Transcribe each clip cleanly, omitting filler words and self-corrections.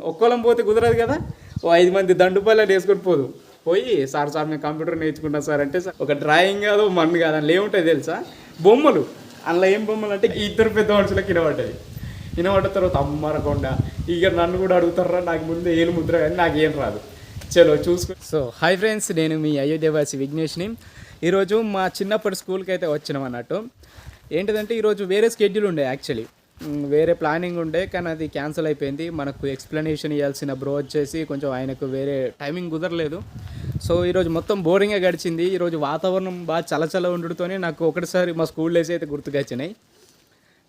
ఒక్కోలం పోతే కుదరదు కదా, ఓ 5 మంది దండుపాలని వేసుకొని పోదు. పోయి సార్ మేము కంప్యూటర్ నేర్చుకుంటాం సార్ అంటే, ఒక డ్రాయింగ్ కాదు మన్ను కాదు అందులో ఏముంటాయి తెలుసా, బొమ్మలు. అందులో ఏం బొమ్మలు అంటే ఇద్దరు పెద్ద మనుషులకు వినబడ్డ తర్వాత అమ్మరకుండా ఇక నన్ను కూడా అడుగుతారా, నాకు ముందు ఏలు ముద్ర కానీ నాకేం రాదు. చలో చూసుకో. సో హాయ్ ఫ్రెండ్స్, నేను మీ అయోధ్యవాసి విఘ్నేష్ని. ఈరోజు మా చిన్నప్పటి స్కూల్కి అయితే వచ్చినాం అన్నట్టు. ఏంటిదంటే ఈరోజు వేరే స్కెడ్యూల్ ఉండే, యాక్చువల్లీ వేరే ప్లానింగ్ ఉండే, కానీ అది క్యాన్సిల్ అయిపోయింది. మనకు ఎక్స్ప్లెనేషన్ ఇవ్వాల్సిన బ్రో వచ్చేసి కొంచెం ఆయనకు వేరే టైమింగ్ కుదరలేదు. సో ఈరోజు మొత్తం బోరింగ్గా గడిచింది. ఈరోజు వాతావరణం బాగా చల్లచల్ల ఉండడంతోనే నాకు ఒకటిసారి మా స్కూల్ డేస్ అయితే గుర్తుకొచ్చినాయి.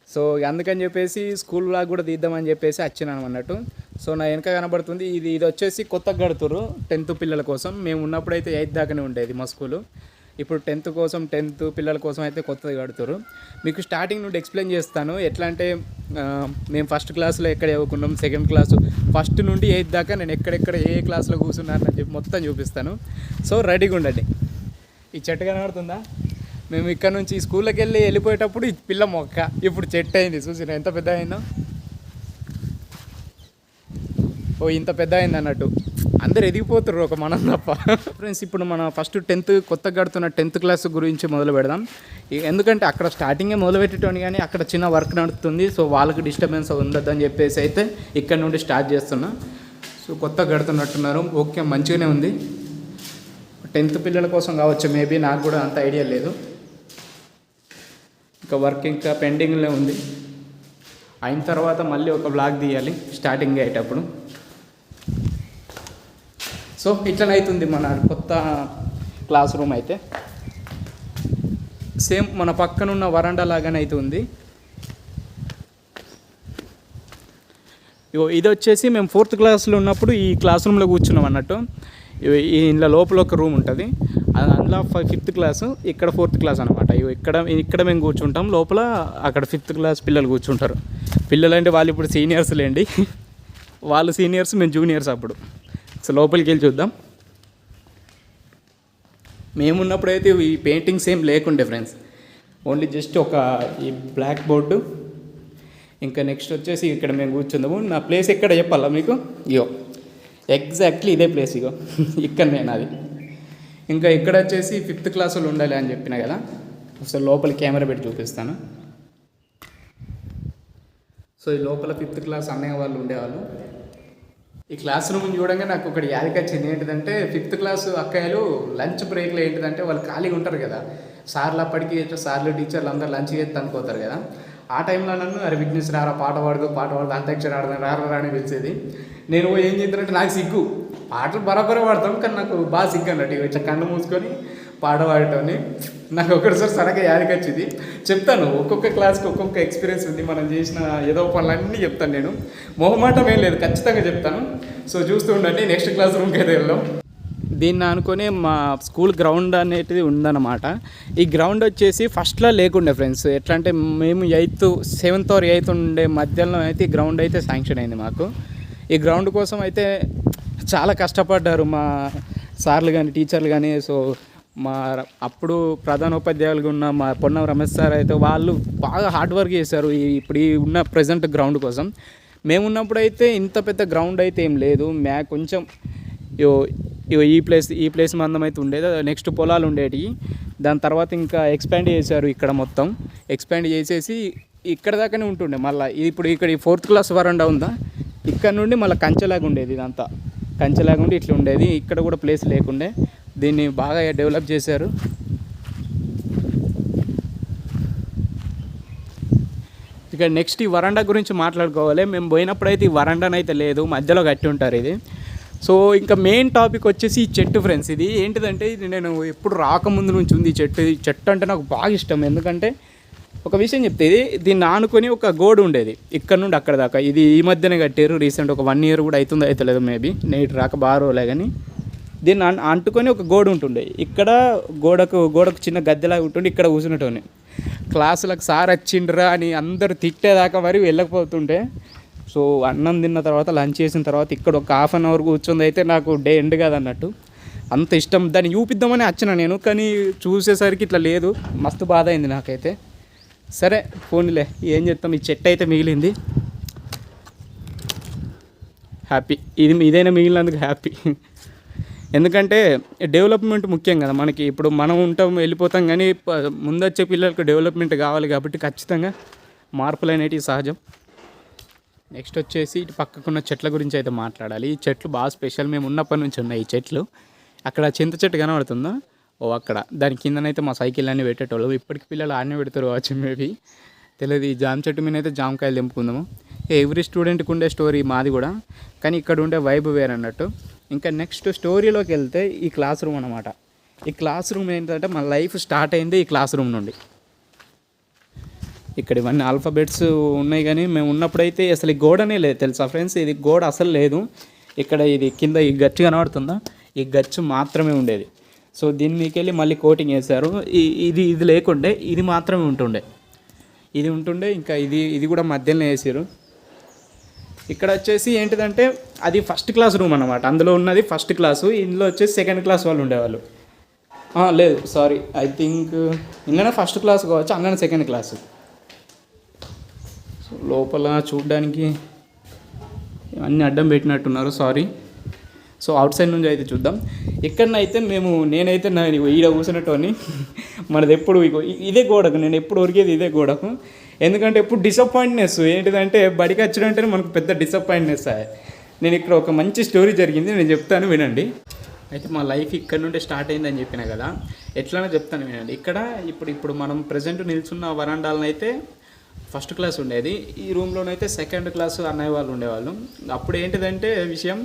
సో అందుకని చెప్పేసి స్కూల్ లాగా కూడా తీద్దామని చెప్పేసి వచ్చినాను అన్నట్టు. సో నా వెనక కనబడుతుంది ఇది వచ్చేసి కొత్తగా కడుతుర్రు 10th పిల్లల కోసం. మేము ఉన్నప్పుడైతే 8th దాకానే ఉండేది మా స్కూలు. ఇప్పుడు 10th పిల్లల కోసం అయితే కొత్తగా కడుతురు. మీకు స్టార్టింగ్ నుండి ఎక్స్ప్లెయిన్ చేస్తాను. ఎట్లా అంటే మేము ఫస్ట్ క్లాస్లో ఎక్కడ చదువుకున్నాం, సెకండ్ క్లాసు, ఫస్ట్ నుండి 8th దాకా నేను ఎక్కడెక్కడ ఏ క్లాస్లో కూర్చున్నానని చెప్పి మొత్తం చూపిస్తాను. సో రెడీగా ఉండండి. ఈ చెట్టు కనబడుతుందా, మేము ఇక్కడ నుంచి స్కూల్లోకి వెళ్ళిపోయేటప్పుడు ఈ పిల్ల మొక్క ఇప్పుడు చెట్టు అయింది. చూసిన ఎంత పెద్ద అయిందో, ఓ ఇంత పెద్ద అయింది అన్నట్టు. అందరు ఎదిగిపోతారు ఒక మనం తప్ప. ఫ్రెండ్స్, ఇప్పుడు మన ఫస్ట్ 10th కొత్తగా కడుతున్న 10th క్లాస్ గురించి మొదలు పెడదాం. ఎందుకంటే అక్కడ స్టార్టింగే మొదలు పెట్టేటోని, కానీ అక్కడ చిన్న వర్క్ నడుస్తుంది. సో వాళ్ళకి డిస్టర్బెన్స్ ఉండద్దని చెప్పేసి అయితే ఇక్కడ నుండి స్టార్ట్ చేస్తున్నా. సో కొత్తగా కడుతున్నట్టున్నారు. ఓకే, మంచిగానే ఉంది. 10th పిల్లల కోసం కావచ్చు మేబీ, నాకు కూడా అంత ఐడియా లేదు. ఇంకా వర్క్ ఇంకా పెండింగ్లో ఉంది. అయిన తర్వాత మళ్ళీ ఒక బ్లాగ్ తీయాలి స్టార్టింగ్ అయ్యేటప్పుడు. సో ఇట్లనైతుంది మన కొత్త క్లాస్ రూమ్ అయితే. సేమ్ మన పక్కనున్న వరండా లాగానే అయితే ఉంది. ఇది వచ్చేసి మేము 4th క్లాస్లో ఉన్నప్పుడు ఈ క్లాస్ రూమ్లో కూర్చున్నాం అన్నట్టు. ఇందులో లోపల ఒక రూమ్ ఉంటుంది, అందులో 5th క్లాసు, ఇక్కడ 4th క్లాస్ అనమాట. ఇక్కడ మేము కూర్చుంటాం లోపల, అక్కడ 5th క్లాస్ పిల్లలు కూర్చుంటారు. పిల్లలు అంటే వాళ్ళు ఇప్పుడు సీనియర్స్ లేండి, వాళ్ళు సీనియర్స్, మేము జూనియర్స్ అప్పుడు. సో లోపలికి వెళ్ళి చూద్దాం. మేమున్నప్పుడైతే ఈ పెయింటింగ్స్ ఏం లేకుండే ఫ్రెండ్స్, ఓన్లీ జస్ట్ ఒక ఈ బ్లాక్ బోర్డు. ఇంకా నెక్స్ట్ వచ్చేసి ఇక్కడ మేము కూర్చుందాము. నా ప్లేస్ ఎక్కడ చెప్పాలా మీకు, ఇగో ఎగ్జాక్ట్లీ ఇదే ప్లేస్, ఇగో ఇక్కడ నేను అది. ఇంకా ఇక్కడ వచ్చేసి 5th క్లాసులు ఉండాలి అని చెప్పిన కదా. సో లోపల కెమెరా పెట్టి చూపిస్తాను. సో ఈ లోపల 5th క్లాస్ అన్నయ్య వాళ్ళు ఉండేవాళ్ళు. ఈ క్లాస్ రూమ్ చూడంగా నాకు ఒకటి యాదకొచ్చింది. ఏంటిదంటే 5th క్లాస్ అక్కయ్యలు లంచ్ బ్రేక్లో ఏంటిదంటే వాళ్ళు ఖాళీగా ఉంటారు కదా, సార్లు అప్పటికి సార్లు టీచర్లు అందరూ లంచ్ చేసి అనుకోతారు కదా. ఆ టైంలో నన్ను అరే విఘ్నేష్ రారా, పాట పాడదు అంత్యాక్షరి ఆడదాం రారా అని పిలిచేది. నేను ఏం చేద్దానంటే నాకు సిగ్గు, పాటలు బరాబరే పాడతాం కానీ నాకు బాగా సిగ్గు అన్నట్టు. ఇట్లా కన్ను మూసుకొని పాట పాడటం నాకు ఒకటిసారి సడన్గా యాదకొచ్చింది. చెప్తాను, ఒక్కొక్క క్లాస్కి ఒక్కొక్క ఎక్స్పీరియన్స్ ఉంది. మనం చేసిన ఏదో పనులన్నీ చెప్తాను నేను, మొహమాటం ఏం లేదు, ఖచ్చితంగా చెప్తాను. సో చూస్తూ ఉండండి. నెక్స్ట్ క్లాస్ రూమ్కి అయితే వెళ్దాం. దీన్ని అనుకునే మా స్కూల్ గ్రౌండ్ అనేది ఉందన్నమాట. ఈ గ్రౌండ్ వచ్చేసి ఫస్ట్లో లేకుండే ఫ్రెండ్స్. ఎట్లా అంటే మేము 7th or 8th ఉండే మధ్యలో అయితే ఈ గ్రౌండ్ అయితే శాంక్షన్ అయింది మాకు. ఈ గ్రౌండ్ కోసం అయితే చాలా కష్టపడ్డారు మా సార్లు కానీ టీచర్లు కానీ. సో మా అప్పుడు ప్రధానోపాధ్యాయులుగా ఉన్న మా పొన్నం రమేష్ సార్ అయితే వాళ్ళు బాగా హార్డ్ వర్క్ చేశారు ఇప్పుడు ఈ ఉన్న ప్రజెంట్ గ్రౌండ్ కోసం. మేమున్నప్పుడు అయితే ఇంత పెద్ద గ్రౌండ్ అయితే ఏం లేదు. కొంచెం ఈ ప్లేస్ మందం అయితే ఉండేది. నెక్స్ట్ పొలాలు ఉండేవి. దాని తర్వాత ఇంకా ఎక్స్పాండ్ చేశారు. ఇక్కడ మొత్తం ఎక్స్పాండ్ చేసేసి ఇక్కడ దాకానే ఉంటుండే. మళ్ళీ ఇప్పుడు ఇక్కడ ఈ 4th క్లాస్ వరండా ఉందా, ఇక్కడ నుండి మళ్ళీ కంచెలాగా ఉండేది. ఇదంతా కంచెలాగా ఉండి ఇట్లా ఉండేది. ఇక్కడ కూడా ప్లేస్ లేకుండే, దీన్ని బాగా డెవలప్ చేశారు. ఇక నెక్స్ట్ ఈ వరండా గురించి మాట్లాడుకోవాలి. మేము పోయినప్పుడైతే ఈ వరండానైతే లేదు, మధ్యలో కట్టి ఉంటారు ఇది. సో ఇంకా మెయిన్ టాపిక్ వచ్చేసి ఈ చెట్టు ఫ్రెండ్స్. ఇది ఏంటిదంటే ఇది నేను ఎప్పుడు రాకముందు నుంచి ఉంది ఈ చెట్టు అంటే నాకు బాగా ఇష్టం. ఎందుకంటే ఒక విషయం చెప్తే, దీన్ని ఆనుకొని ఒక గోడు ఉండేది ఇక్కడ నుండి అక్కడ దాకా. ఇది ఈ మధ్యనే కట్టారు రీసెంట్, ఒక 1 year కూడా అవుతలేదు మేబీ, నేటి రాక బాగా రోజులే. కానీ దీన్ని అంటుకొని ఒక గోడు ఉంటుండే. ఇక్కడ గోడకు చిన్న గద్దెలాగా ఉంటుండే, ఇక్కడ కూర్చునేటోని. క్లాసులకు సార్ వచ్చిండ్రా అని అందరు తిట్టేదాకా మరి వెళ్ళకపోతుంటే. సో అన్నం తిన్న తర్వాత లంచ్ చేసిన తర్వాత ఇక్కడ ఒక 1/2 hour కూర్చుంది అయితే నాకు డే ఎండ్ కాదన్నట్టు. అంత ఇష్టం, దాన్ని చూపిద్దామని వచ్చిన నేను. కానీ చూసేసరికి ఇట్లా లేదు, మస్తు బాధ అయింది నాకైతే. సరే పోనీలే, ఏం చేస్తాం, ఈ చెట్టు అయితే మిగిలింది. హ్యాపీ. ఇదైనా మిగిలినందుకు హ్యాపీ. ఎందుకంటే డెవలప్మెంట్ ముఖ్యం కదా మనకి. ఇప్పుడు మనం ఉంటాం వెళ్ళిపోతాం, కానీ ముందొచ్చే పిల్లలకు డెవలప్మెంట్ కావాలి కాబట్టి ఖచ్చితంగా మార్పులు అనేటివి సహజం. నెక్స్ట్ వచ్చేసి ఇటు పక్కకున్న చెట్ల గురించి అయితే మాట్లాడాలి. ఈ చెట్లు బాగా స్పెషల్, మేము ఉన్నప్పటి నుంచి ఉన్నాయి ఈ చెట్లు. అక్కడ చింత చెట్టు కనబడుతుందా, అక్కడ దాని కిందనైతే మా సైకిల్ అన్నీ పెట్టేటోళ్ళు. ఇప్పటికి పిల్లలు ఆడనే పెడతారు కావచ్చు మేబీ, తెలియదు. ఈ జామ చెట్టు మీద అయితే జామకాయలు తెంపుకుందాము. ఎవ్రీ స్టూడెంట్కి ఉండే స్టోరీ మాది కూడా, కానీ ఇక్కడ ఉండే వైబ్ వేరే అన్నట్టు. ఇంకా నెక్స్ట్ స్టోరీలోకి వెళ్తే ఈ క్లాస్ రూమ్ అనమాట. ఈ క్లాస్ రూమ్ ఏంటంటే మన లైఫ్ స్టార్ట్ అయింది ఈ క్లాస్ రూమ్ నుండి. ఇక్కడ ఇవన్నీ ఆల్ఫాబెట్స్ ఉన్నాయి, కానీ మేము ఉన్నప్పుడైతే అసలు ఈ గోడనే లేదు తెలుసా ఫ్రెండ్స్. ఇది గోడ అసలు లేదు. ఇక్కడ ఇది కింద ఈ గచ్చు కనబడుతుందా, ఈ గచ్చు మాత్రమే ఉండేది. సో దీని మీదకి వెళ్ళి మళ్ళీ కోటింగ్ వేశారు. ఇది లేకుండే, ఇది మాత్రమే ఉంటుండే. ఇంకా ఇది కూడా మధ్యలో వేసారు. ఇక్కడ వచ్చేసి ఏంటిదంటే అది ఫస్ట్ క్లాస్ రూమ్ అనమాట. అందులో ఉన్నది ఫస్ట్ క్లాసు, ఇందులో వచ్చేసి సెకండ్ క్లాస్ వాళ్ళు ఉండేవాళ్ళు. లేదు సారీ, ఐ థింక్ ఇందులోనే ఫస్ట్ క్లాస్ కావచ్చు, అందులోనే సెకండ్ క్లాసు. సో లోపల చూడడానికి అన్నీ అడ్డం పెట్టినట్టున్నారు, సారీ. సో అవుట్ సైడ్ నుంచి అయితే చూద్దాం. ఇక్కడనైతే నేనైతే ఈడ కూర్చున్నట్టుని మనది ఎప్పుడు ఇదే గోడకు, నేను ఎప్పుడు ఉరికేది ఇదే గోడకు. ఎందుకంటే ఎప్పుడు డిసప్పాయింట్నెస్ ఏంటిదంటే బడికి వచ్చినంటే మనకు పెద్ద డిసప్పాయింట్నెస్. నేను ఇక్కడ ఒక మంచి స్టోరీ జరిగింది, నేను చెప్తాను వినండి. అయితే మా లైఫ్ ఇక్కడ నుండి స్టార్ట్ అయిందని చెప్పిన కదా, ఎట్లనో చెప్తాను వినండి. ఇక్కడ ఇప్పుడు మనం ప్రజెంట్ నిల్చున్న వరండాలను అయితే ఫస్ట్ క్లాస్ ఉండేది. ఈ రూమ్లోనైతే సెకండ్ క్లాస్ అన్నయ్య వాళ్ళు ఉండేవాళ్ళు. అప్పుడు ఏంటిదంటే విషయం,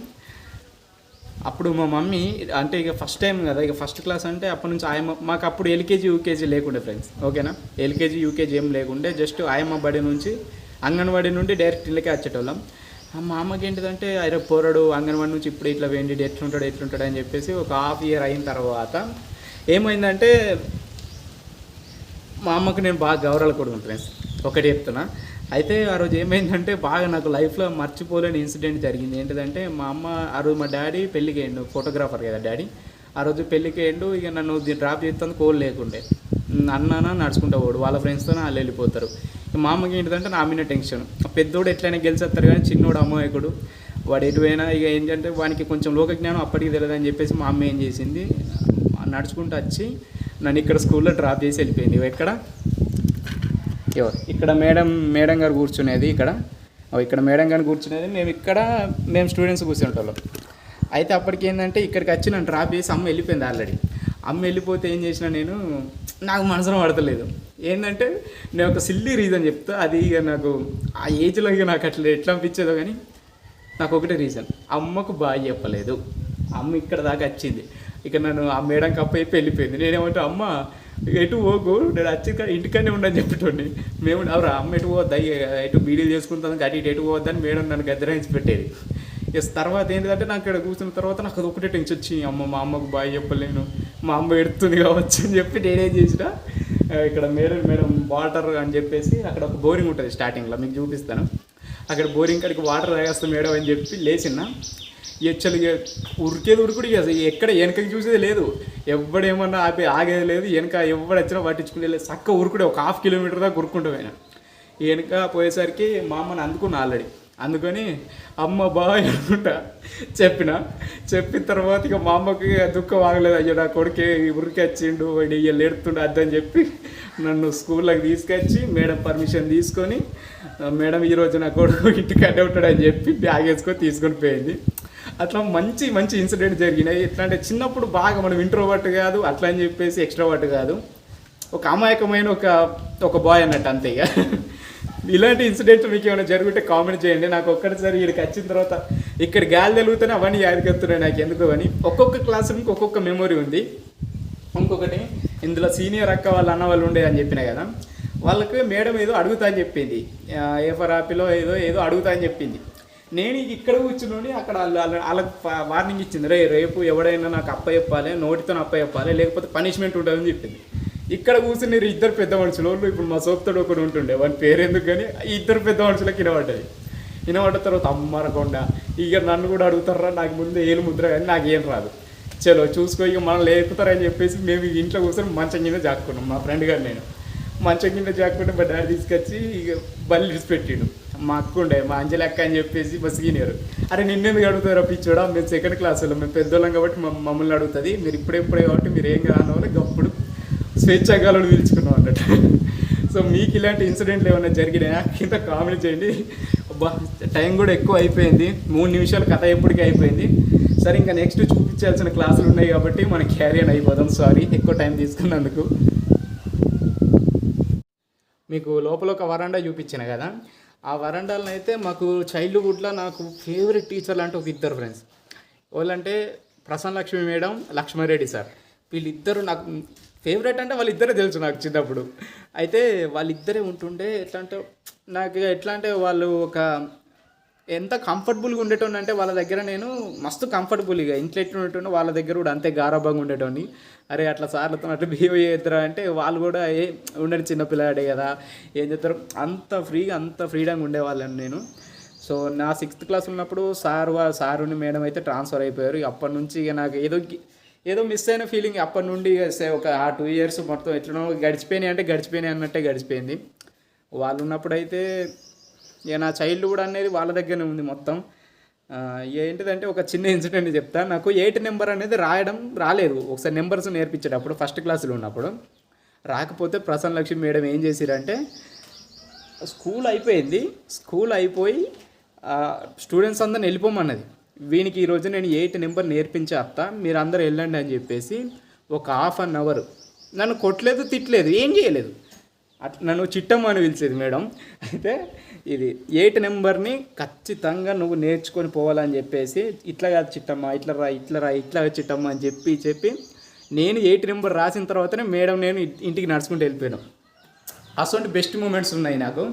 అప్పుడు మా మమ్మీ అంటే ఇక ఫస్ట్ టైం కదా, ఇక ఫస్ట్ క్లాస్ అంటే అప్పటి నుంచి మాకు అప్పుడు ఎల్కేజీ యూకేజీ లేకుండే ఫ్రెండ్స్, ఓకేనా. ఎల్కేజీ యూకేజీ ఏం లేకుండే, జస్ట్ ఆయమ్మ బడి నుంచి అంగన్వాడీ నుండి డైరెక్ట్ ఇళ్ళకే వచ్చేటోళ్ళం. మా అమ్మకి ఏంటిదంటే ఆయన పోరాడు అంగన్వాడీ నుంచి ఇప్పుడు ఇట్లా వేయండి, ఎట్లుంటాడు అని చెప్పేసి ఒక హాఫ్ ఇయర్ అయిన తర్వాత ఏమైందంటే మా అమ్మకు నేను బాగా గౌరవాలు కొడుకుంటాను ఫ్రెండ్స్, ఒకటి చెప్తున్నా. అయితే ఆ రోజు ఏమైందంటే బాగా నాకు లైఫ్లో మర్చిపోలేని ఇన్సిడెంట్ జరిగింది. ఏంటిదంటే మా అమ్మ ఆ రోజు మా డాడీ పెళ్ళికి వేయండు, ఫోటోగ్రాఫర్ కదా డాడీ. ఆ రోజు పెళ్ళికి వేయండు. ఇక నన్ను డ్రాప్ చేస్తాను కోల్ లేకుండే, అన్న నడుచుకుంటా పోడు, వాళ్ళ ఫ్రెండ్స్తో వాళ్ళు వెళ్ళిపోతారు. మా అమ్మకి ఏంటిదంటే నా మీద టెన్షన్. పెద్దోడు ఎట్లయినా గెలిచేస్తారు, కానీ చిన్నోడు అమ్మోయకుడు, వాడు ఎటువైనా ఇక ఏంటంటే వానికి కొంచెం లోకజ్ఞానం అప్పటికి తెలియదని చెప్పేసి మా అమ్మ ఏం చేసింది, నడుచుకుంటూ వచ్చి నన్ను ఇక్కడ స్కూల్లో డ్రాప్ చేసి వెళ్ళిపోయింది. ఎక్కడ ఇక్కడ మేడం గారు కూర్చునేది, ఇక్కడ మేడం గారు కూర్చునేది, మేము స్టూడెంట్స్ కూర్చుంటాం. అయితే అప్పటికి ఏంటంటే ఇక్కడికి వచ్చి నన్ను డ్రాప్ చేసి అమ్మ వెళ్ళిపోయింది ఆల్రెడీ. అమ్మ వెళ్ళిపోతే ఏం చేసినా నాకు మనసులో పడతలేదు. ఏంటంటే నేను ఒక సిల్లీ రీజన్ చెప్తా, అది ఇక నాకు ఆ ఏజ్లో ఇక నాకు అట్లా ఎట్లా అనిపించేదో, కానీ నాకు ఒకటే రీజన్, అమ్మకు బాగా చెప్పలేదు. అమ్మ ఇక్కడ దాకా వచ్చింది, ఇక నన్ను ఆ మేడం కప్పైపు వెళ్ళిపోయింది. నేనేమంటే అమ్మ ఎటు పోకు, నేను వచ్చి ఇంటికనే ఉండని చెప్పేటోడిని. మేము అవరా అమ్మ ఎటు పోవద్దా, ఎటు బీడీలు చేసుకుంటాను అటు ఎటు పోవద్దని మేడం నన్ను గద్దరాయించి పెట్టేది. ఎస్ తర్వాత ఏంటంటే నాకు ఇక్కడ కూర్చున్న తర్వాత నాకు అది ఒకటే టెన్షన్ వచ్చి, మా అమ్మకు బాగా చెప్పలేను, మా అమ్మ ఎడుతుంది కావచ్చు అని చెప్పి నేనేం చేసిన, ఇక్కడ మేడం వాటర్ అని చెప్పేసి అక్కడ ఒక బోరింగ్ ఉంటుంది స్టార్టింగ్లో, మీకు చూపిస్తాను. అక్కడ బోరింగ్ కాడికి వాటర్ తాగేస్తాం మేడం అని చెప్పి లేచిన ఎచ్చలు ఉరికుడు ఇక ఎక్కడ వెనకకి చూసేది లేదు, ఎవడేమన్నా ఆగేది లేదు, వెనక ఎవడు వచ్చినా పట్టించుకునే లేదు, చక్క ఉరుకుడే ఒక 1/2 కిలోమీటర్ దాకా ఉరుకుంటూ పోయినా. వెనక పోయేసరికి మా అమ్మని అందుకున్నా ఆల్రెడీ, అందుకని అమ్మ బాగా అనుకుంటా చెప్పిన తర్వాత ఇక మా అమ్మకి దుఃఖం ఆగలేదు, అయ్యో నా కొడుకే ఉరికి వచ్చిండు వాడు ఇవాళ ఎడుతుండు అద్దని చెప్పి నన్ను స్కూల్లోకి తీసుకొచ్చి మేడం పర్మిషన్ తీసుకొని, మేడం ఈరోజు నా కొడుకు ఇంటికట్టే ఉంటాడని చెప్పి బ్యాగ్ వేసుకొని తీసుకొని పోయింది. అట్లా మంచి మంచి ఇన్సిడెంట్ జరిగినాయి. ఎట్లా అంటే చిన్నప్పుడు బాగా మనం ఇంట్రోవర్ట్ కాదు, అట్లా అని చెప్పేసి ఎక్స్ట్రావర్ట్ కాదు, ఒక అమాయకమైన ఒక బాయ్ అన్నట్టు అంతే. ఇక ఇలాంటి ఇన్సిడెంట్ మీకు ఏమైనా జరుగుంటే కామెంట్ చేయండి. నాకు ఒక్కటిసారి ఇక్కడికి వచ్చిన తర్వాత ఇక్కడ గాలి తెలుగుతూనే అవన్నీ యాదకెత్తున్నాయి నాకు ఎందుకు అని. ఒక్కొక్క క్లాస్ రూమ్కి ఒక్కొక్క మెమొరీ ఉంది. ఇంకొకటి ఇందులో సీనియర్ అక్క వాళ్ళు అన్న వాళ్ళు ఉండే అని చెప్పినా కదా, వాళ్ళకి మేడం ఏదో అడుగుతా అని చెప్పింది, ఏ ఫర్ యాపిలో ఏదో అడుగుతా అని చెప్పింది. నేను ఇక్కడ కూర్చుని అక్కడ వాళ్ళకి వార్నింగ్ ఇచ్చింది, రేపు ఎవడైనా నాకు అప్పచెప్పాలి, నోటితో అప్పచెప్పాలి, లేకపోతే పనిష్మెంట్ ఉంటుందని చెప్పింది. ఇక్కడ కూర్చుని ఇద్దరు పెద్ద మనుషులు, ఇప్పుడు మా సోపుతోడు ఒకటి ఉంటుండే, వాని పేరెందుకు కానీ ఇద్దరు పెద్ద మనుషులకు వినబడ్డ తర్వాత అమ్మరకుండా ఇక నన్ను కూడా అడుగుతారా, నాకు ముందు ఏలు ముద్ర కానీ నాకు ఏం రాదు, చలో చూసుకో ఇక మనం లేపుతారని చెప్పేసి మేము ఇంట్లో కూర్చొని మంచం కింద జాక్కున్నాం. మా ఫ్రెండ్ గారు నేను మంచం కింద జాక్కుంటే మా డాడీ తీసుకొచ్చి ఇక బల్లి విడిచిపెట్టిండు. మా అక్క ఉండే మా అంజలి అక్క అని చెప్పేసి మా సీనియర్, అరే నిన్నెందుకు అడుగుతారు పిచ్చోడా, మేము సెకండ్ క్లాసులో మేము పెద్దోళ్ళం కాబట్టి మమ్మల్ని అడుగుతుంది, మీరు ఇప్పుడే కాబట్టి మీరు ఏం కాని వాళ్ళు అప్పుడు స్వేచ్ఛాగాలను పిలుచుకున్నాం అన్నట్టు. సో మీకు ఇలాంటి ఇన్సిడెంట్లు ఏమైనా జరిగినాయా కింద కామెంట్ చేయండి. టైం కూడా ఎక్కువ అయిపోయింది, 3 నిమిషాలు కథ ఎప్పటికీ అయిపోయింది. సరే ఇంకా నెక్స్ట్ చూపించాల్సిన క్లాసులు ఉన్నాయి కాబట్టి మనం క్యారియర్ అయిపోదాం. సారీ ఎక్కువ టైం తీసుకున్నందుకు. మీకు లోపల ఒక వరండా చూపించిన కదా, ఆ వరండాలను అయితే మాకు చైల్డ్హుడ్లో నాకు ఫేవరెట్ టీచర్లు అంటే ఒక ఇద్దరు ఫ్రెండ్స్. వాళ్ళంటే ప్రసన్న లక్ష్మి మేడం, లక్ష్మారెడ్డి సార్. వీళ్ళిద్దరు నాకు ఫేవరెట్ అంటే వాళ్ళిద్దరే తెలుసు నాకు చిన్నప్పుడు. అయితే వాళ్ళిద్దరే ఉంటుండే. ఎట్లా అంటే వాళ్ళు ఒక ఎంత కంఫర్టబుల్గా ఉండేటోని అంటే వాళ్ళ దగ్గర నేను మస్తు కంఫర్టబుల్గా ఇంట్లో ఎట్లా ఉండేటోని వాళ్ళ దగ్గర కూడా అంతే గారాభంగా ఉండేటోని. అరే అట్లా సార్లతో అట్లా బిహేవ్ చేద్దరా అంటే వాళ్ళు కూడా ఉండని చిన్నపిల్లాడే కదా ఏం చేస్తారు, అంత ఫ్రీడంగా ఉండేవాళ్ళని నేను. సో నా 6th క్లాస్ ఉన్నప్పుడు సారుని మేడం అయితే ట్రాన్స్ఫర్ అయిపోయారు. అప్పటి నుంచి ఇక నాకు ఏదో మిస్ అయిన ఫీలింగ్. అప్పటి నుండి ఒక 2 ఇయర్స్ మొత్తం ఎట్లనో గడిచిపోయినాయి అన్నట్టే గడిచిపోయింది. వాళ్ళు ఉన్నప్పుడు అయితే ఇక నా చైల్డ్హుడ్ అనేది వాళ్ళ దగ్గరనే ఉంది మొత్తం. ఏంటిదంటే ఒక చిన్న ఇన్సిడెంట్ చెప్తా. నాకు 8 నెంబర్ అనేది రాయడం రాలేదు. ఒకసారి నెంబర్స్ నేర్పించేటప్పుడు 1st క్లాస్లో ఉన్నప్పుడు రాకపోతే ప్రసన్న లక్ష్మి మేడం ఏం చేసిరంటే, స్కూల్ అయిపోయి స్టూడెంట్స్ అందరిని వెళ్ళిపోమన్నది. వీనికి ఈరోజు నేను 8 నెంబర్ నేర్పించేస్తా, మీరు అందరు వెళ్ళండి అని చెప్పేసి ఒక 1/2 అవర్ నన్ను కొట్టలేదు, తిట్టలేదు, ఏం చేయలేదు. నన్ను చిట్టమ్మ అని పిలిచేది మేడం. అయితే ఇది 8 నెంబర్ని ఖచ్చితంగా నువ్వు నేర్చుకొని పోవాలని చెప్పేసి, ఇట్లా కాదు చిట్టమ్మ, ఇట్లా చిట్టమ్మ అని చెప్పి నేను 8 నెంబర్ రాసిన తర్వాతనే మేడం నేను ఇంటికి నడుచుకుంటూ వెళ్ళిపోయాను. అసలు బెస్ట్ మూమెంట్స్ ఉన్నాయి నాకు.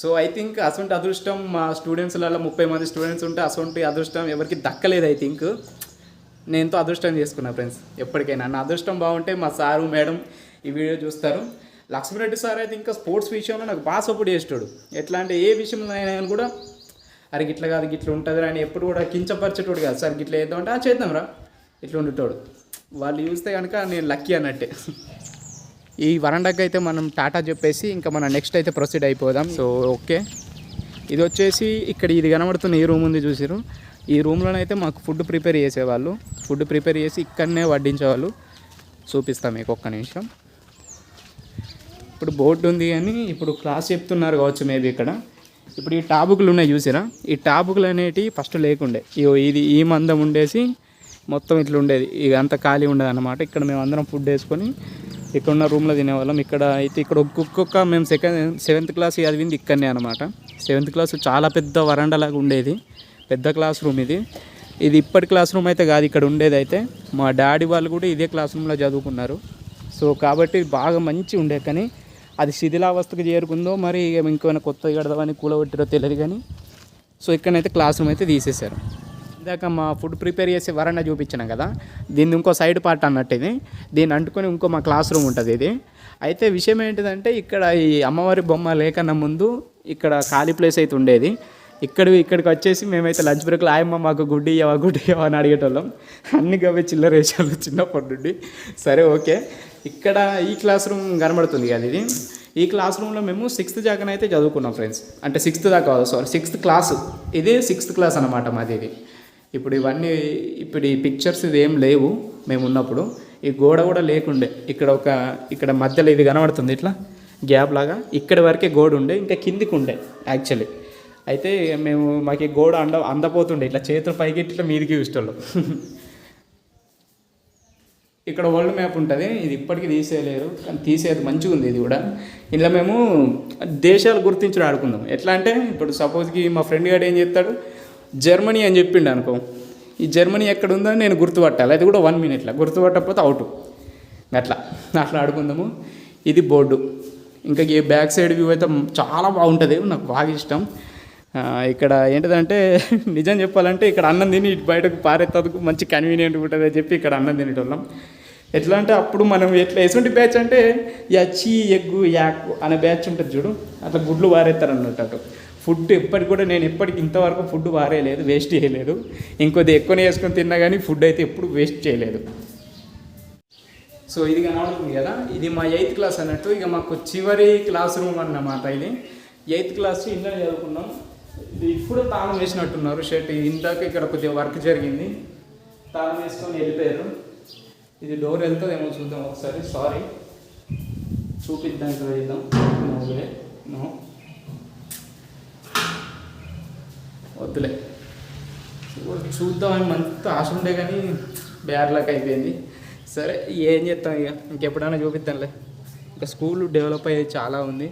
సో ఐ థింక్ అసలు అదృష్టం మా స్టూడెంట్స్లలో 30 మంది స్టూడెంట్స్ ఉంటే అసలు అదృష్టం ఎవరికి దక్కలేదు. ఐ థింక్ నేను ఎంతో అదృష్టం చేసుకున్నా ఫ్రెండ్స్. ఎప్పటికైనా నా అదృష్టం బాగుంటే మా సారు మేడం ఈ వీడియో చూస్తారు. లక్ష్మీరెడ్డి సార్ అయితే ఇంకా స్పోర్ట్స్ విషయంలో నాకు బాగా సపోర్ట్ చేస్తాడు. ఎట్లా అంటే ఏ విషయంలో అయినా కూడా అరే గిట్లా కాదు గిట్లా ఉంటుంది అని ఎప్పుడు కూడా కించపరిచేటోడు కాదు. సార్ గిట్లా చేద్దామంటే చేద్దాం రా ఇట్లా ఉండేటోడు. వాళ్ళు చూస్తే కనుక నేను లక్కీ అన్నట్టే. ఈ వరండాకి అయితే మనం టాటా చెప్పేసి ఇంకా మనం నెక్స్ట్ అయితే ప్రొసీడ్ అయిపోదాం. సో ఓకే, ఇది వచ్చేసి ఇక్కడ ఇది కనబడుతున్న ఈ రూమ్ ఉంది చూసారు. ఈ రూమ్లోనైతే మాకు ఫుడ్ ప్రిపేర్ చేసేవాళ్ళు. ఫుడ్ ప్రిపేర్ చేసి ఇక్కడనే వడ్డించేవాళ్ళు. చూపిస్తాం మీకు ఒక్క నిమిషం. ఇప్పుడు బోర్డు ఉంది కానీ ఇప్పుడు క్లాస్ చెప్తున్నారు కావచ్చు మేబీ ఇక్కడ. ఇప్పుడు ఈ టాబుకులు ఉన్నాయి చూసారా, ఈ టాబుకులు అనేటివి ఫస్ట్ లేకుండే. ఇది ఈ మందం ఉండేసి మొత్తం ఇట్లా ఉండేది, ఇక అంత ఖాళీ ఉండదు అన్నమాట. ఇక్కడ మేము అందరం ఫుడ్ వేసుకొని ఇక్కడ ఉన్న రూమ్లో తినేవాళ్ళం. ఇక్కడ అయితే ఇక్కడ ఒక్కొక్క మేము 7th క్లాస్ చదివింది ఇక్కడనే అనమాట. 7th క్లాస్ చాలా పెద్ద వరండాలాగా ఉండేది, పెద్ద క్లాస్ రూమ్ ఇది. ఇప్పటి క్లాస్ రూమ్ అయితే కాదు ఇక్కడ ఉండేది. అయితే మా డాడీ వాళ్ళు కూడా ఇదే క్లాస్ రూమ్లో చదువుకున్నారు. సో కాబట్టి బాగా మంచి ఉండే, కానీ అది శిథిలావస్థకు చేరుకుందో మరి ఇంకేమైనా కొత్తగా కడదామని కూలగొట్టిరో తెలియదు కానీ. సో ఇక్కడనైతే క్లాస్ రూమ్ అయితే తీసేశారు. ఇందాక మా ఫుడ్ ప్రిపేర్ చేసి వరండా చూపించాను కదా, దీన్ని ఇంకో సైడ్ పార్ట్ అన్నట్టు ఇది. దీన్ని అంటుకొని ఇంకో మా క్లాస్ రూమ్ ఉంటుంది ఇది. అయితే విషయం ఏంటిదంటే ఇక్కడ ఈ అమ్మవారి బొమ్మ లేకన్నా ముందు ఇక్కడ ఖాళీ ప్లేస్ అయితే ఉండేది. ఇక్కడికి వచ్చేసి మేమైతే లంచ్ బ్రేక్లో ఆయమ్మ మాకు గుడ్డి ఇవ్వవా అని అడిగేటోళ్ళం. అన్ని గవే చిల్లర వేసాలు చిన్నప్పటి నుండి. సరే ఓకే, ఇక్కడ ఈ క్లాస్ రూమ్ కనబడుతుంది కదా ఇది. ఈ క్లాస్ రూమ్లో మేము 6th దాకానైతే చదువుకున్నాం ఫ్రెండ్స్. అంటే 6th దాకా కాదు, సారీ 6th క్లాస్. ఇది 6th క్లాస్ అనమాట మాది ఇది. ఇప్పుడు ఈ పిక్చర్స్ ఇది ఏం లేవు మేము ఉన్నప్పుడు. ఈ గోడ కూడా లేకుండే. ఇక్కడ మధ్యలో ఇది కనబడుతుంది ఇట్లా గ్యాప్ లాగా, ఇక్కడి వరకే గోడ ఉండే, ఇంకా కిందికి ఉండే యాక్చువల్లీ. అయితే మాకు ఈ గోడ అందపోతుండే, ఇట్లా చేతులు పైకి ఇట్లా మీదికి చూసేవాళ్ళం. ఇక్కడ వరల్డ్ మ్యాప్ ఉంటుంది, ఇది ఇప్పటికీ తీసేయలేరు కానీ తీసేది మంచిగా ఉంది ఇది కూడా. ఇలా మేము దేశాలు గుర్తించడం ఆడుకుందాం. ఎట్లా అంటే ఇప్పుడు సపోజ్కి మా ఫ్రెండ్ గారు ఏం చేస్తాడు, జర్మనీ అని చెప్పిండు అనుకో, ఈ జర్మనీ ఎక్కడ ఉందని నేను గుర్తుపట్టాలి. అది కూడా 1 minute గుర్తుపట్టకపోతే అవుట్. అట్లా ఆడుకుందాము. ఇది బోర్డు. ఇంకా ఈ బ్యాక్ సైడ్ వ్యూ అయితే చాలా బాగుంటుంది, నాకు బాగా ఇష్టం. ఇక్కడ ఏంటిదంటే నిజం చెప్పాలంటే ఇక్కడ అన్నం తిని ఇటు బయటకు పారేందుకు మంచి కన్వీనియంట్ ఉంటుంది అని చెప్పి ఇక్కడ అన్నం తినేటోళ్ళం. ఎట్లా అంటే అప్పుడు మనం ఎటువంటి బ్యాచ్ అంటే యచ్చి ఎగ్గు యాక్ అనే బ్యాచ్ ఉంటుంది చూడు, అట్లా గుడ్లు పారేస్తారు అన్నట్టు. ఫుడ్ నేను ఎప్పటికి ఇంతవరకు ఫుడ్ వారేయలేదు, వేస్ట్ చేయలేదు. ఇంకొద్ది ఎక్కువనే వేసుకొని తిన్నా కానీ ఫుడ్ అయితే ఎప్పుడు వేస్ట్ చేయలేదు. సో ఇది కనబడుతుంది కదా, ఇది మా 8th క్లాస్ అన్నట్టు. ఇక మాకు చివరి క్లాస్ రూమ్ అన్నమాట ఇది. ఎయిత్ క్లాస్ ఇంట్లో చదువుకున్నాం. ఇది ఇప్పుడు తాళం వేసినట్టున్నారు షర్ట్. ఇందాక ఇక్కడ కొద్దిగా వర్క్ జరిగింది, తాళం వేసుకొని వెళ్ళిపోయారు. ఇది డోర్ వెళ్తుందేమో చూద్దాం ఒకసారి. సారీ, చూపిద్దానికి వెళ్దాం. నో వద్దులే, చూద్దామని మంచి ఆశ ఉండే కానీ బ్యాడ్ లక్ అయిపోయింది. సరే ఏం చేస్తాం, ఇక ఇంకెప్పుడైనా చూపిద్దాంలే. ఇంకా స్కూల్ డెవలప్ అయ్యేది చాలా ఉంది.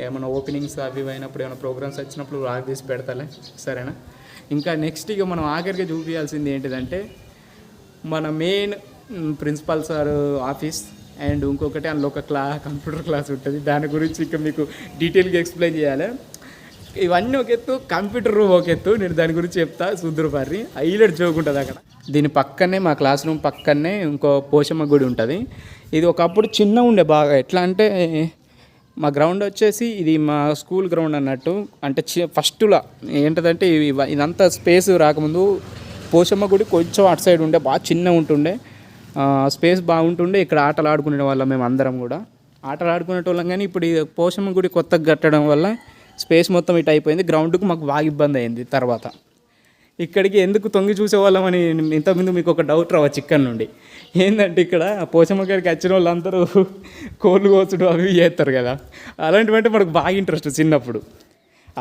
ఏమైనా ఓపెనింగ్స్ అవి అయినప్పుడు ఏమైనా ప్రోగ్రామ్స్ వచ్చినప్పుడు రాక్ తీసి పెడతాలే, సరేనా. ఇంకా నెక్స్ట్ ఇక మనం ఆఖరిగా చూపించాల్సింది ఏంటిదంటే మన main principal sir office, and ఇంకొకటి అందులో ఒక కంప్యూటర్ క్లాస్ ఉంటుంది. దాని గురించి ఇంకా మీకు డీటెయిల్గా ఎక్స్ప్లెయిన్ చేయాలి. ఇవన్నీ ఒక ఎత్తు, కంప్యూటర్ రూమ్ ఒక ఎత్తు. నేను దాని గురించి చెప్తా, సుద్దురుపారి హైలైట్ జోక్ ఉంటుంది అక్కడ. దీని పక్కనే మా క్లాస్ రూమ్ పక్కనే ఇంకో పోషమ్మ గుడి ఉంటుంది. ఇది ఒకప్పుడు చిన్న ఉండే బాగా. ఎట్లా అంటే మా గ్రౌండ్ వచ్చేసి ఇది మా స్కూల్ గ్రౌండ్ అన్నట్టు. అంటే ఫస్ట్లో ఏంటంటే ఇదంతా స్పేస్ రాకముందు పోషమ్మ గుడి కొంచెం అటు సైడ్ ఉండే, బాగా చిన్న ఉంటుండే, స్పేస్ బాగుంటుండే. ఇక్కడ ఆటలు ఆడుకునే వాళ్ళం మేము అందరం కూడా. ఆటలు ఆడుకునేటోళ్ళం. కానీ ఇప్పుడు ఈ పోషమ్మ గుడి కొత్తగా కట్టడం వల్ల స్పేస్ మొత్తం ఇటు అయిపోయింది. గ్రౌండ్కి మాకు బాగా ఇబ్బంది అయింది. తర్వాత ఇక్కడికి ఎందుకు తొంగి చూసేవాళ్ళమని ఇంతకుముందు మీకు ఒక డౌట్ రావచ్చు ఇక్కడ నుండి. ఏంటంటే ఇక్కడ పోచమ్మ గారికి వచ్చిన వాళ్ళందరూ కోళ్ళు కోసుడు అవి చేస్తారు కదా, అలాంటివంటే మనకు బాగా ఇంట్రెస్ట్ చిన్నప్పుడు.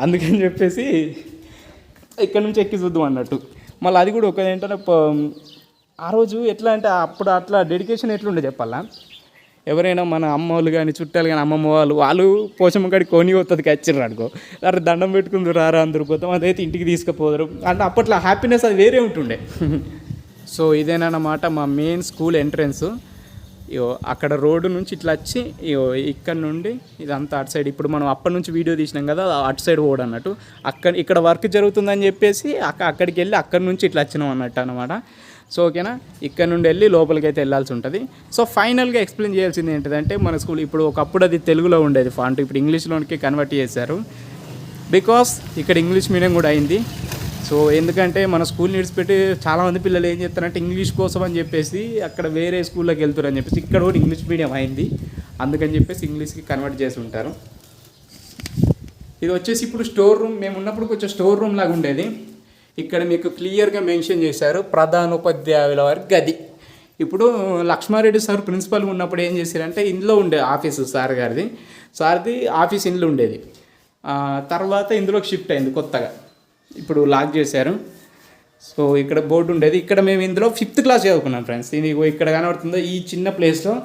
అందుకని చెప్పేసి ఇక్కడ నుంచి ఎక్కి చూద్దాం అన్నట్టు. మళ్ళీ అది కూడా ఒక ఏంటంటే ఆ రోజు ఎట్లా అంటే అప్పుడు అట్లా డెడికేషన్ ఎట్లుండే చెప్పాలా. ఎవరైనా మన అమ్మ వాళ్ళు కానీ చుట్టాలు కానీ అమ్మమ్మ వాళ్ళు పోచమ్మ కాడికి కొని వస్తుంది వచ్చిర్రు అనుకో, అరే దండం పెట్టుకుందరు రారా అందరు పోతాం, అదైతే ఇంటికి తీసుకుపోదరు అంటే అప్పట్లో హ్యాపీనెస్ అది వేరే ఉంటుండే. సో ఇదేనమాట మా మెయిన్ స్కూల్ ఎంట్రన్స్. అక్కడ రోడ్డు నుంచి ఇట్లా వచ్చి ఇక్కడ నుండి ఇదంతా అటు సైడ్. ఇప్పుడు మనం అప్పటి నుంచి వీడియో తీసినాం కదా, అటు సైడ్ రోడ్ అన్నట్టు. ఇక్కడ వర్క్ జరుగుతుందని చెప్పేసి అక్కడికి వెళ్ళి అక్కడి నుంచి ఇట్లా వచ్చినాం అన్నట్టు అనమాట. సో ఓకేనా, ఇక్కడ నుండి వెళ్ళి లోపలికి అయితే వెళ్ళాల్సి ఉంటుంది. సో ఫైనల్గా ఎక్స్ప్లెయిన్ చేయాల్సింది ఏంటిదంటే మన స్కూల్ ఇప్పుడు ఒకప్పుడు అది తెలుగులో ఉండేది ఫాంట్, ఇప్పుడు ఇంగ్లీష్లోనికి కన్వర్ట్ చేశారు. బికాస్ ఇక్కడ ఇంగ్లీష్ మీడియం కూడా అయింది. సో ఎందుకంటే మన స్కూల్ని విడిచిపెట్టి చాలామంది పిల్లలు ఏం చేస్తారంటే ఇంగ్లీష్ కోసం అని చెప్పేసి అక్కడ వేరే స్కూల్లోకి వెళ్తారని చెప్పేసి ఇక్కడ కూడా ఇంగ్లీష్ మీడియం అయింది. అందుకని చెప్పేసి ఇంగ్లీష్కి కన్వర్ట్ చేసి ఉంటారు. ఇది వచ్చేసి ఇప్పుడు స్టోర్ రూమ్. మేము ఉన్నప్పుడు కొంచెం స్టోర్ రూమ్ లాగా ఉండేది. ఇక్కడ మీకు క్లియర్గా మెన్షన్ చేశారు ప్రధానోపాధ్యాయుల వారి గది. ఇప్పుడు లక్ష్మారెడ్డి సార్ ప్రిన్సిపల్గా ఉన్నప్పుడు ఏం చేశారంటే ఇందులో ఉండే ఆఫీసు సార్ది ఆఫీస్ ఇంట్లో ఉండేది. తర్వాత ఇందులోకి షిఫ్ట్ అయింది కొత్తగా, ఇప్పుడు లాక్ చేశారు. సో ఇక్కడ బోర్డు ఉండేది. ఇక్కడ మేము ఇందులో 5th క్లాస్ చదువుకున్నాం ఫ్రెండ్స్. ఇది ఇక్కడ కనబడుతుందో ఈ చిన్న ప్లేస్లో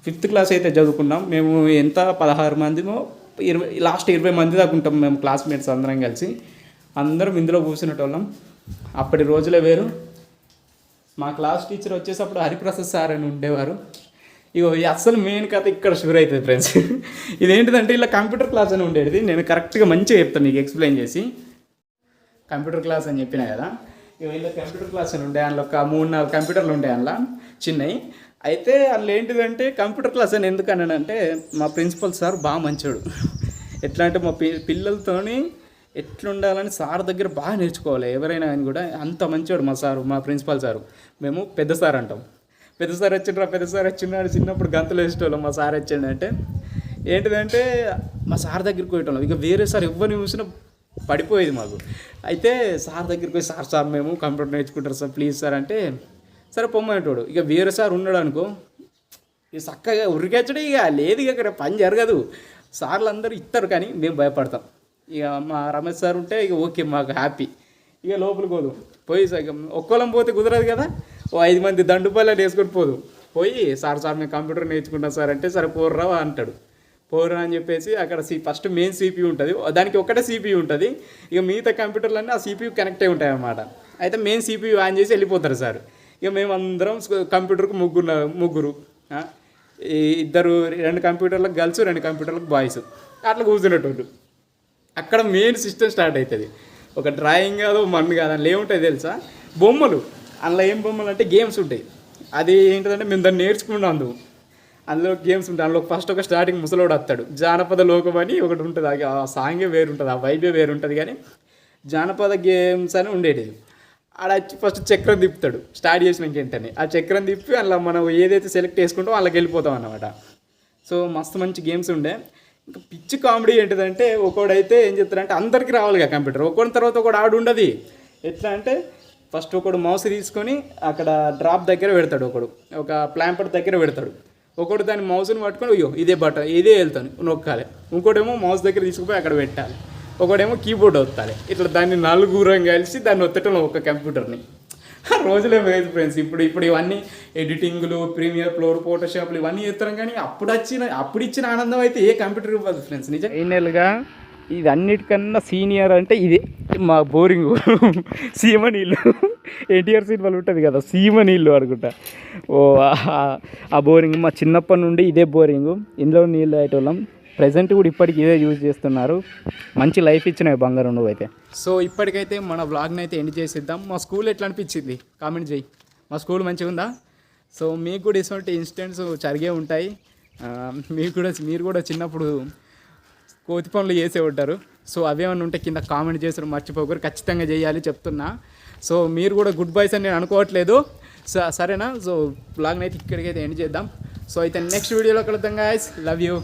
5th క్లాస్ అయితే చదువుకున్నాం. మేము ఎంత 16 మందిమో 20 మంది దాకా ఉంటాం మేము క్లాస్మేట్స్ అందరం కలిసి. అందరం ఇందులో కూర్చునేటోళ్ళం. అప్పటి రోజులే వేరు. మా క్లాస్ టీచర్ వచ్చేసప్పుడు హరిప్రసాద్ సార్ అని ఉండేవారు. ఇగో అస్సలు మెయిన్ కథ ఇక్కడ షూర్ అవుతుంది ఫ్రెండ్స్. ఇదేంటిదంటే ఇలా కంప్యూటర్ క్లాస్ అని ఉండేది. నేను కరెక్ట్గా మంచిగా చెప్తాను మీకు ఎక్స్ప్లెయిన్ చేసి. కంప్యూటర్ క్లాస్ అని చెప్పినా కదా, ఇక ఇలా కంప్యూటర్ క్లాస్ అని ఉండే, అందులో ఒక 3-4 కంప్యూటర్లు ఉండే అందులో చిన్నవి. అయితే అందులో ఏంటిదంటే కంప్యూటర్ క్లాస్ అని ఎందుకు అన్నానంటే మా ప్రిన్సిపల్ సార్ బాగా మంచోడు. ఎట్లా అంటే మా పిల్లలతోని ఎట్లుండాలని సార్ దగ్గర బాగా నేర్చుకోవాలి ఎవరైనా అని కూడా. అంత మంచివాడు మా సారు, మా ప్రిన్సిపాల్ సారు. మేము పెద్ద సార్ అంటాం. పెద్ద సార్ వచ్చిండ్రాడు చిన్నప్పుడు గంతులు వేసేటోళ్ళం. మా సార్ వచ్చిండంటే ఏంటిదంటే మా సార్ దగ్గరికి పోయేటోళ్ళం. ఇక వేరే సార్ ఎవరిని చూసినా పడిపోయేది మాకు. అయితే సార్ దగ్గరికి పోయి సార్ మేము కంప్యూటర్ నేర్చుకుంటారు సార్ ప్లీజ్ సార్ అంటే సరే పొమ్మనేటోడు. ఇక వేరే సార్ ఉన్నాడు అనుకో, ఇక చక్కగా ఉరికెచ్చడు. ఇక లేదు, ఇక అక్కడ పని జరగదు. సార్లు అందరూ ఇస్తారు కానీ మేము భయపడతాం. ఇక మా రమేష్ సార్ ఉంటే ఇక ఓకే మాకు హ్యాపీ. ఇక లోపలికి పోదు పోయి ఇక ఒక్కోలం పోతే కుదరదు కదా, 5 మంది దండుపాలని వేసుకొని పోయి సార్ మేము కంప్యూటర్ నేర్చుకుంటాం సార్ అంటే సరే పోర్రా అంటాడు. పోర్రా అని చెప్పేసి అక్కడ ఫస్ట్ మెయిన్ CPU ఉంటుంది, దానికి ఒక్కటే CPU ఉంటుంది. ఇక మిగతా కంప్యూటర్లన్నీ ఆ CPU కనెక్ట్ అయి ఉంటాయి అన్నమాట. అయితే మెయిన్ CPU ఆన్ చేసి వెళ్ళిపోతారు సార్. ఇక మేము అందరం కంప్యూటర్కు ముగ్గురు 2 కంప్యూటర్లకు గర్ల్స్ 2 కంప్యూటర్లకు బాయ్స్ అట్లా కూర్చునేటోళ్ళు. అక్కడ మెయిన్ సిస్టమ్ స్టార్ట్ అవుతుంది. ఒక డ్రాయింగ్ కాదు మన్ను కాదు, అందులో ఏముంటాయి తెలుసా, బొమ్మలు. అందులో ఏం బొమ్మలు అంటే గేమ్స్ ఉంటాయి. అది ఏంటిదంటే మేము దాన్ని నేర్చుకున్నాం. అందులో గేమ్స్ ఉంటాయి. అందులో ఫస్ట్ ఒక స్టార్టింగ్ ముసలోడు వస్తాడు. జానపద లోకం అని ఒకటి ఉంటుంది. ఆ సాంగే వేరు ఉంటుంది, ఆ వైబే వేరు ఉంటుంది. కానీ జానపద గేమ్స్ అని ఉండేది. ఆడ వచ్చి ఫస్ట్ చక్రం తిప్పుతాడు స్టార్ట్ చేసినాక ఏంటని. ఆ చక్రం తిప్పి అందులో మనం ఏదైతే సెలెక్ట్ చేసుకుంటామో వాళ్ళకి వెళ్ళిపోతాం అన్నమాట. సో మస్తు మంచి గేమ్స్ ఉండే. ఇంకా పిచ్చి కామెడీ ఏంటిదంటే ఒకడైతే ఏం చెప్తారంటే అందరికీ రావాలిగా కంప్యూటర్, ఒకటి తర్వాత ఒకడు ఆడు ఉండదు. ఎట్లా అంటే ఫస్ట్ ఒకడు మౌస్ తీసుకొని అక్కడ డ్రాప్ దగ్గర పెడతాడు, ఒకడు ఒక ప్లాంపర్ దగ్గర పెడతాడు, ఒకడు దాని మౌస్ని పట్టుకొని అయ్యో ఇదే బటన్ ఇదే వెళ్తాను నొక్కాలి, ఇంకోటేమో మౌస్ దగ్గర తీసుకుపోయి అక్కడ పెట్టాలి, ఒకడేమో కీబోర్డ్ ఒత్తాలి. ఇట్లా దాన్ని నలుగురం కలిసి దాన్ని ఒత్తటంలో ఒక కంప్యూటర్ని రోజులే లేదు ఫ్రెండ్స్. ఇప్పుడు ఇవన్నీ ఎడిటింగ్లు, ప్రీమియర్ ప్రో, ఫోటోషాప్లు ఇవన్నీ చేస్తాం, కానీ అప్పుడు ఇచ్చిన ఆనందం అయితే ఏ కంప్యూటర్ ఇవ్వదు ఫ్రెండ్స్. నిజం ఫైనల్గా ఇది అన్నిటికన్నా సీనియర్ అంటే ఇదే మా బోరింగ్ సీమ నీళ్ళు. ఎన్టీఆర్ సినిమాలు ఉంటుంది కదా సీమ నీళ్ళు అనుకుంటా. ఓ ఆ బోరింగ్ మా చిన్నప్పటి నుండి ఇదే బోరింగ్, ఇందులో నీళ్ళు తాగేటోళ్ళం. ప్రజెంట్ కూడా ఇప్పటికి ఇదే యూజ్ చేస్తున్నారు. మంచి లైఫ్ ఇచ్చినాయి బంగారం నువ్వైతే. సో ఇప్పటికైతే మన వ్లాగ్ని అయితే ఎండ్ చేసేద్దాం. మా స్కూల్ ఎట్లా అనిపించింది కామెంట్ చేయి. మా స్కూల్ మంచిగా ఉందా? సో మీకు కూడా ఇటువంటి ఇన్సిడెంట్స్ జరిగే ఉంటాయి. మీరు కూడా చిన్నప్పుడు కోతి పనులు చేసే ఉంటారు. సో అవేమన్నా ఉంటే కింద కామెంట్ చేసి మర్చిపోకరు, ఖచ్చితంగా చేయాలి చెప్తున్నా. సో మీరు కూడా గుడ్ బైస్ అని నేను అనుకోవట్లేదు. సరేనా? సో వ్లాగ్ని అయితే ఇక్కడికైతే ఎండ్ చేద్దాం. సో అయితే నెక్స్ట్ వీడియోలో కలుద్దాం గైస్. Love you.